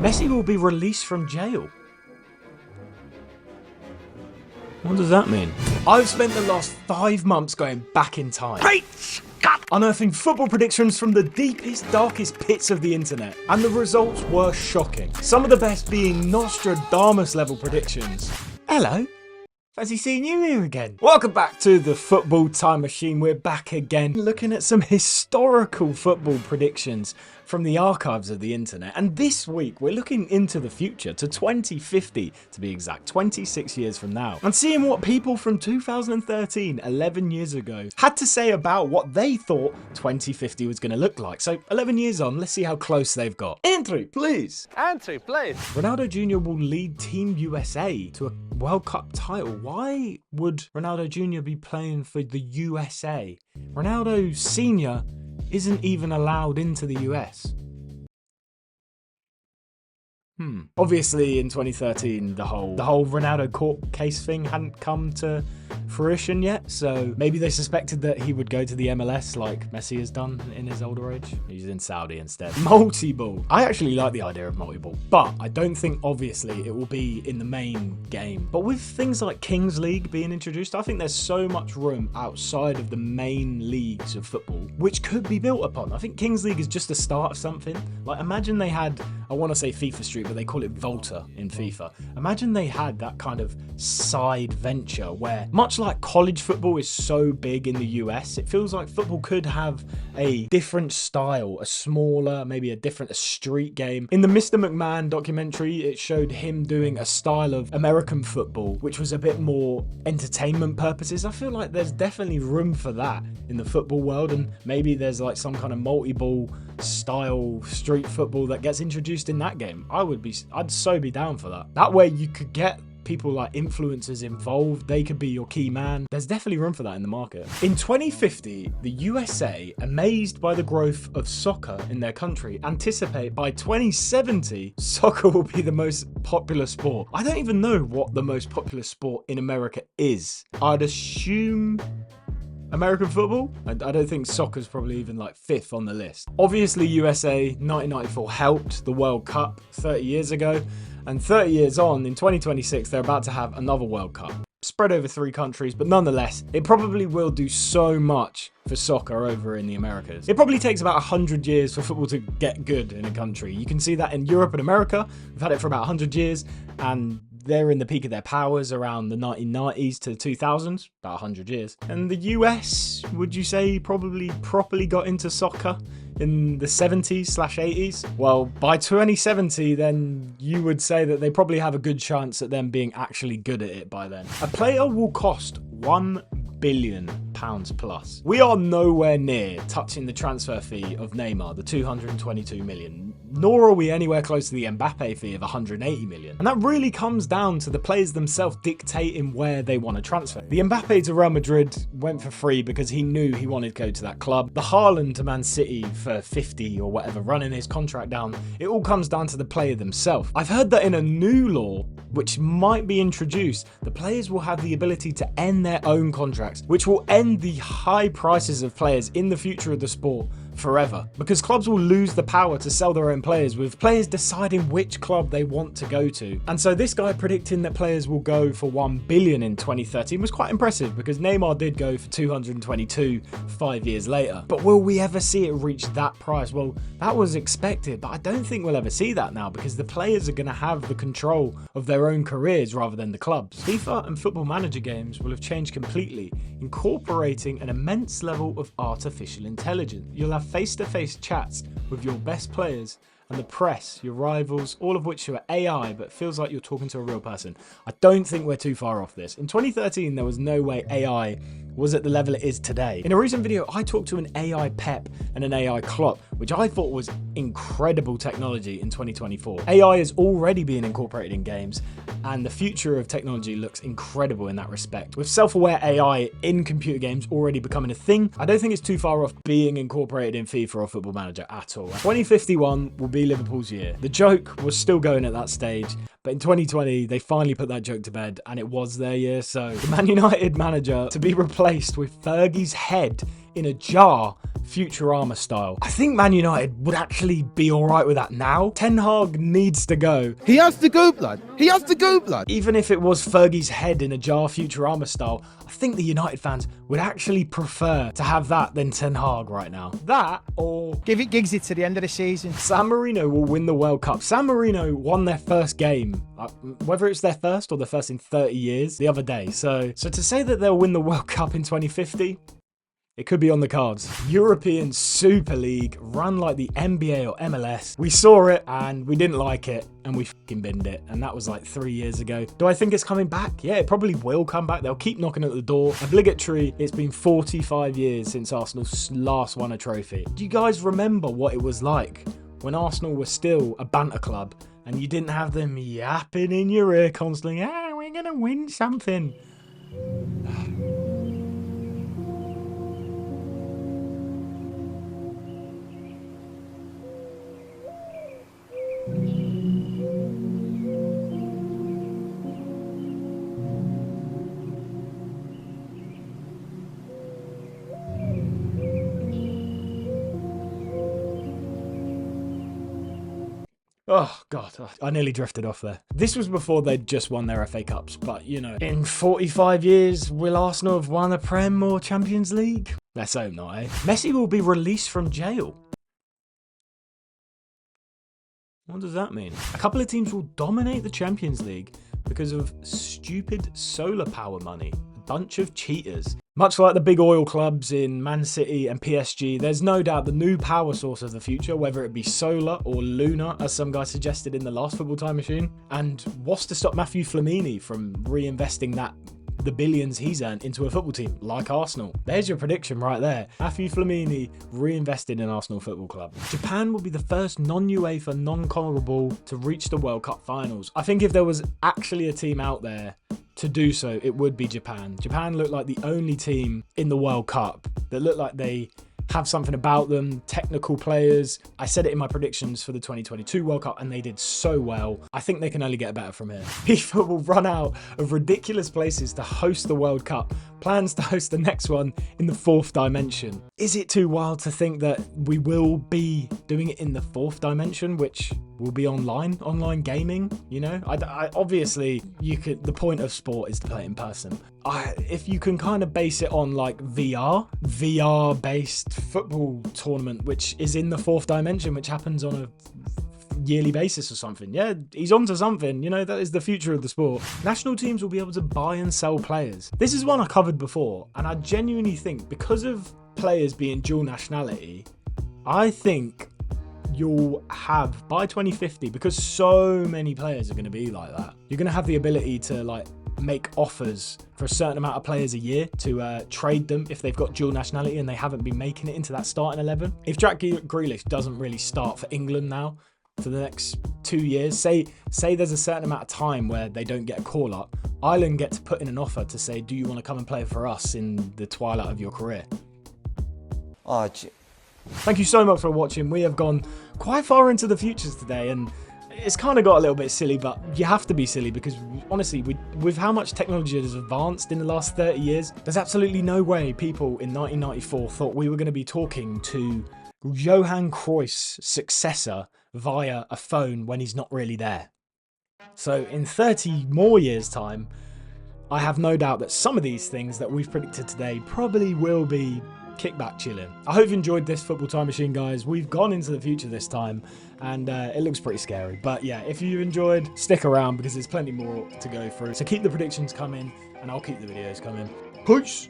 Messi will be released from jail. What does that mean? I've spent the last 5 months going back in time. Great Scott! Unearthing football predictions from the deepest, darkest pits of the internet. And the results were shocking. Some of the best being Nostradamus level predictions. Hello. Fancy seeing you here again. Welcome back to the Football Time Machine. We're back again looking at some historical football predictions from the archives of the internet. And this week we're looking into the future to 2050 to be exact, 26 years from now, and seeing what people from 2013, 11 years ago, had to say about what they thought 2050 was going to look like. So 11 years on, let's see how close they've got. Entry, please. Entry, please. Ronaldo Jr. will lead Team USA to a World Cup title. Why would Ronaldo Jr. be playing for the USA? Ronaldo Sr. isn't even allowed into the US. Obviously in 2013 the whole Ronaldo court case thing hadn't come to fruition yet, so maybe they suspected that he would go to the MLS like Messi has done in his older age. He's in Saudi instead. Multi-ball. I actually like the idea of multi-ball, but I don't think obviously it will be in the main game. But with things like Kings League being introduced, I think there's so much room outside of the main leagues of football which could be built upon. I think Kings League is just the start of something. Like imagine they had, I want to say FIFA Street, but they call it Volta in FIFA. Imagine they had that kind of side venture where, much like college football is so big in the US, it feels like football could have a different style, a smaller, maybe a street game. In the Mr. McMahon documentary, it showed him doing a style of American football, which was a bit more entertainment purposes. I feel like there's definitely room for that in the football world, and maybe there's like some kind of multi-ball style street football that gets introduced in that game. I'd so be down for that. That way you could get people like influencers involved. They could be your key man. There's definitely room for that in the market. In 2050, the USA, amazed by the growth of soccer in their country, anticipate by 2070, soccer will be the most popular sport. I don't even know what the most popular sport in America is. I'd assume American football? I don't think soccer's probably even like 5th on the list. Obviously USA 1994 helped the World Cup 30 years ago, and 30 years on, in 2026, they're about to have another World Cup. Spread over 3 countries, but nonetheless, it probably will do so much for soccer over in the Americas. It probably takes about 100 years for football to get good in a country. You can see that in Europe and America. We've had it for about 100 years, and they're in the peak of their powers around the 1990s to the 2000s, about 100 years. And the US, would you say, probably properly got into soccer in the 70s/80s? Well, by 2070, then you would say that they probably have a good chance at them being actually good at it by then. A player will cost £1 billion plus. We are nowhere near touching the transfer fee of Neymar, the 222 million, nor are we anywhere close to the Mbappe fee of 180 million. And that really comes down to the players themselves dictating where they want to transfer. The Mbappe to Real Madrid went for free because he knew he wanted to go to that club. The Haaland to Man City for 50 or whatever, running his contract down. It all comes down to the player themselves. I've heard that in a new law, which might be introduced, the players will have the ability to end their own contracts, which will end the high prices of players in the future of the sport forever, because clubs will lose the power to sell their own players, with players deciding which club they want to go to. And so this guy predicting that players will go for 1 billion in 2013 was quite impressive, because Neymar did go for 222 5 years later. But will we ever see it reach that price? Well, that was expected, but I don't think we'll ever see that now, because the players are going to have the control of their own careers rather than the clubs. FIFA and Football Manager games will have changed completely, incorporating an immense level of artificial intelligence. You'll have face-to-face chats with your best players and the press, your rivals, all of which are AI, but feels like you're talking to a real person. I don't think we're too far off this. In 2013, there was no way AI was at the level it is today. In a recent video, I talked to an AI Pep and an AI Klopp, which I thought was incredible technology in 2024. AI is already being incorporated in games, and the future of technology looks incredible in that respect. With self-aware AI in computer games already becoming a thing, I don't think it's too far off being incorporated in FIFA or Football Manager at all. 2051 will be Liverpool's year. The joke was still going at that stage, but in 2020, they finally put that joke to bed, and it was their year. So the Man United manager to be replaced with Fergie's head in a jar, Futurama style. I think Man United would actually be alright with that now. Ten Hag needs to go. He has to go, blood. He has to go, blood. Even if it was Fergie's head in a jar, Futurama style, I think the United fans would actually prefer to have that than Ten Hag right now. That, or Give it Giggsy to the end of the season. San Marino will win the World Cup. San Marino won their first game, whether it's their first or the first in 30 years, the other day. So to say that they'll win the World Cup in 2050, it could be on the cards. European Super League, run like the NBA or MLS. We saw it and we didn't like it and we fucking binned it. And that was like 3 years ago. Do I think it's coming back? Yeah, it probably will come back. They'll keep knocking at the door. Obligatory, it's been 45 years since Arsenal last won a trophy. Do you guys remember what it was like when Arsenal was still a banter club and you didn't have them yapping in your ear constantly, we're gonna win something. Oh, God, I nearly drifted off there. This was before they'd just won their FA Cups, but, you know, in 45 years, will Arsenal have won a Prem or Champions League? Let's hope not, eh? Messi will be released from jail. What does that mean? A couple of teams will dominate the Champions League because of stupid solar power money. A bunch of cheaters. Much like the big oil clubs in Man City and PSG, there's no doubt the new power source of the future, whether it be solar or lunar, as some guy suggested in the last Football Time Machine. And what's to stop Matthew Flamini from reinvesting the billions he's earned into a football team like Arsenal? There's your prediction right there. Matthew Flamini reinvested in Arsenal Football Club. Japan will be the first non-UEFA, non-CONMEBOL to reach the World Cup finals. I think if there was actually a team out there to do so, it would be Japan. Japan looked like the only team in the World Cup that looked like they have something about them, technical players. I said it in my predictions for the 2022 World Cup and they did so well. I think they can only get better from here. FIFA will run out of ridiculous places to host the World Cup. Plans to host the next one in the fourth dimension. Is it too wild to think that we will be doing it in the fourth dimension, which will be online gaming? You know, I obviously you could. The point of sport is to play it in person. If you can kind of base it on like VR based football tournament, which is in the fourth dimension, which happens on a yearly basis or something. Yeah, he's onto something. You know, that is the future of the sport. National teams will be able to buy and sell players. This is one I covered before, and I genuinely think because of players being dual nationality, I think you'll have by 2050, because so many players are going to be like that, you're going to have the ability to like make offers for a certain amount of players a year to trade them if they've got dual nationality and they haven't been making it into that starting 11. If Jack Grealish doesn't really start for England now for the next 2 years, say there's a certain amount of time where they don't get a call up, Ireland get to put in an offer to say, do you want to come and play for us in the twilight of your career? Thank you so much for watching. We have gone quite far into the futures today, and it's kind of got a little bit silly, but you have to be silly because honestly, with how much technology has advanced in the last 30 years, there's absolutely no way people in 1994 thought we were going to be talking to Johan Cruyff's successor via a phone when he's not really there. So in 30 more years' time, I have no doubt that some of these things that we've predicted today probably will be kickback chilling. I hope you enjoyed this Football Time Machine, guys. We've gone into the future this time, and it looks pretty scary. But yeah, if you enjoyed, stick around because there's plenty more to go through. So keep the predictions coming, and I'll keep the videos coming. Peace!